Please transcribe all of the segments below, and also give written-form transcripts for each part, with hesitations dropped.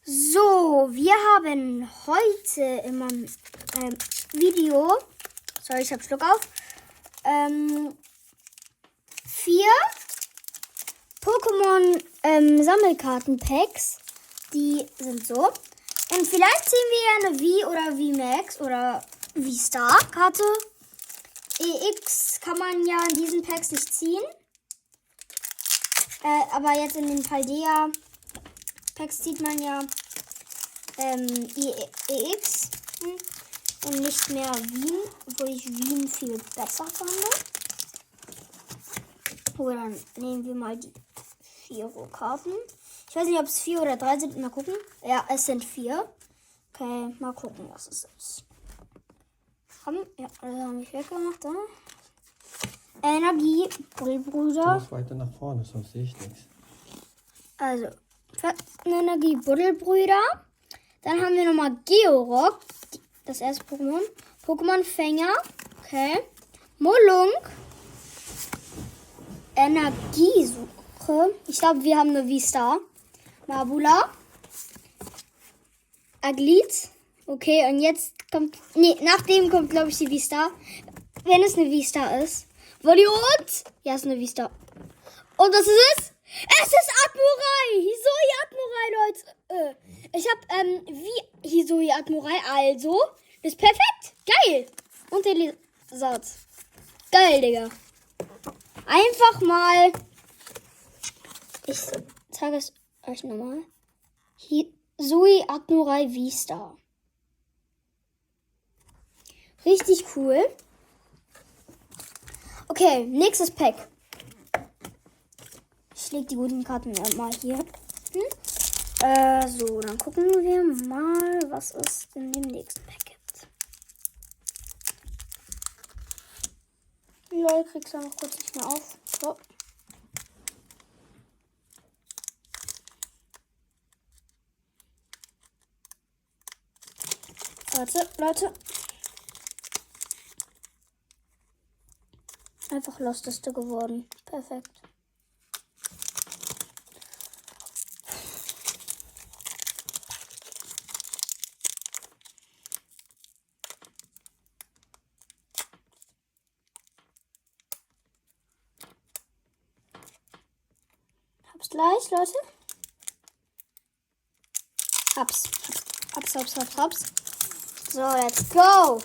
So, wir haben heute in meinem Video, sorry, ich habe Schluck auf, 4 Pokémon Sammelkarten-Packs. Die sind so. Und vielleicht ziehen wir ja eine V oder V-Max oder V-Star-Karte. EX kann man ja in diesen Packs nicht ziehen. Aber jetzt in den Paldea-Packs zieht man ja EX und nicht mehr Wien, obwohl ich Wien viel besser fand. Oh, dann nehmen wir mal die 4 Karten. Ich weiß nicht, ob es 4 oder 3 sind. Mal gucken. Ja, es sind 4. Okay, mal gucken, was es ist. Ja, das habe ich weggemacht. Energie, Buddelbrüder. Du musst weiter nach vorne, sonst sehe ich nichts. Also, Energie, Buddelbrüder. Dann haben wir nochmal Georock. Das erste Pokémon. Pokémon Fänger. Okay. Molung. Energiesuche. Ich glaube, wir haben eine V-Star. Mabula. Aglit. Okay, und jetzt kommt... Nee, nach dem kommt, glaube ich, die V-Star. Wenn es eine V-Star ist. Voliot. Ja, ist eine V-Star. Und das ist es. Es ist Admurai. Hisui Admurai, Leute. Ich habe wie Hisui Admurai. Also, das ist perfekt. Geil. Und der Satz. Geil, Digga. Einfach mal. Ich zeige es euch nochmal. Hisui Admurai V-Star. Richtig cool. Okay, nächstes Pack. Ich lege die guten Karten mal hier. So, dann gucken wir mal, was es in dem nächsten Pack gibt. Lol, kriegst du noch kurz nicht mehr auf. So. Warte, Leute. Einfach Losteste geworden. Perfekt. Hab's gleich, Leute. Hab's. So, let's go.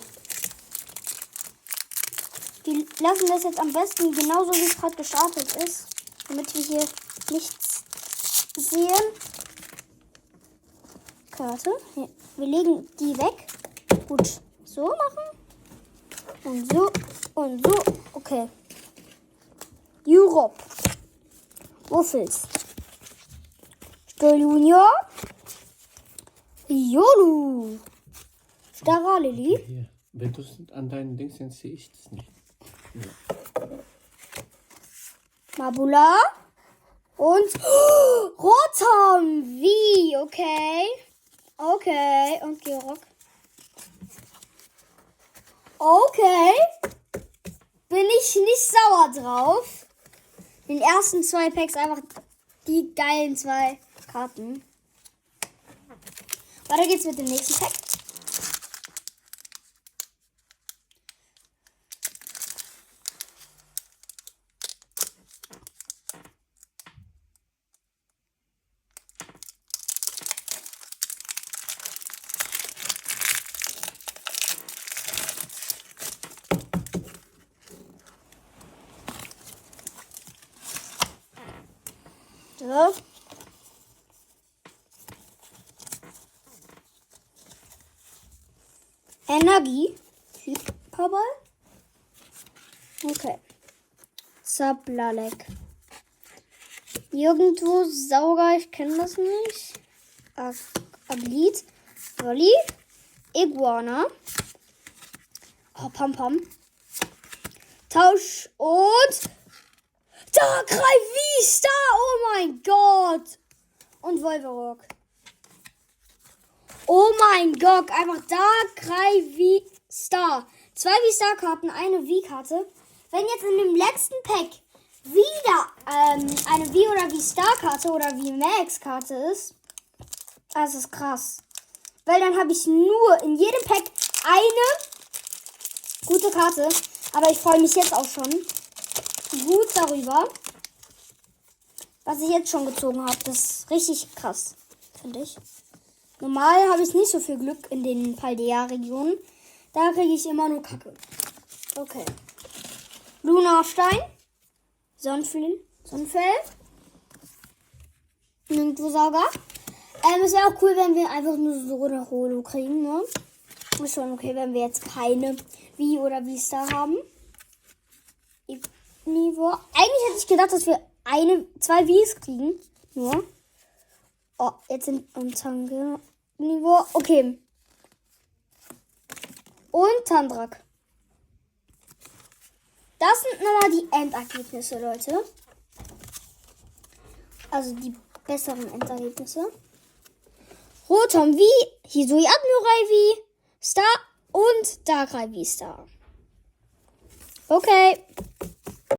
Wir lassen das jetzt am besten genauso, wie es gerade gestartet ist. Damit wir hier nichts sehen. Karte. Hier. Wir legen die weg. Gut. So machen. Und so. Und so. Okay. Europe. Wuffels. Stoll Junior. Yolu. Staralili. Hier. Wenn du es an deinen Dings jetzt sehe ich das nicht. Ja. Mabula. Und Rotom. Wie? Okay. Okay. Und Georock. Okay. Bin ich nicht sauer drauf. In den ersten 2 Packs einfach die geilen 2 Karten. Weiter geht's mit dem nächsten Pack. So. Energie. Hyperball. Okay. Zablalek. Irgendwo Sauger, ich kenne das nicht. Aglit. Wolli. Iguana. Oh, Pam. Tausch und Darkrai V-Star. Oh mein Gott. Und Volverock. Oh mein Gott, einfach Darkrai V-Star. 2 V-Star-Karten, eine V-Karte. Wenn jetzt in dem letzten Pack wieder eine V- oder V-Star-Karte oder V-Max-Karte ist, Das ist krass. Weil dann habe ich nur in jedem Pack eine gute Karte. Aber ich freue mich jetzt auch schon gut darüber, was ich jetzt schon gezogen habe. Das ist richtig krass, finde ich. Normal habe ich nicht so viel Glück in den Paldea-Regionen. Da kriege ich immer nur Kacke. Okay. Lunarstein. Sonnenfell. Nirgendwo-Sauger. Es wäre auch cool, wenn wir einfach nur so eine Holo kriegen, ne? Ist schon okay, wenn wir jetzt keine Wie oder V-Star haben. Niveau. Eigentlich hätte ich gedacht, dass wir zwei Vs kriegen. Nur. Oh, jetzt sind Tange Niveau. Okay. Und Tandrak. Das sind nochmal die Endergebnisse, Leute. Also die besseren Endergebnisse. Rotom V, Hisui Admiral V, Star und Darkrai V Star. Okay.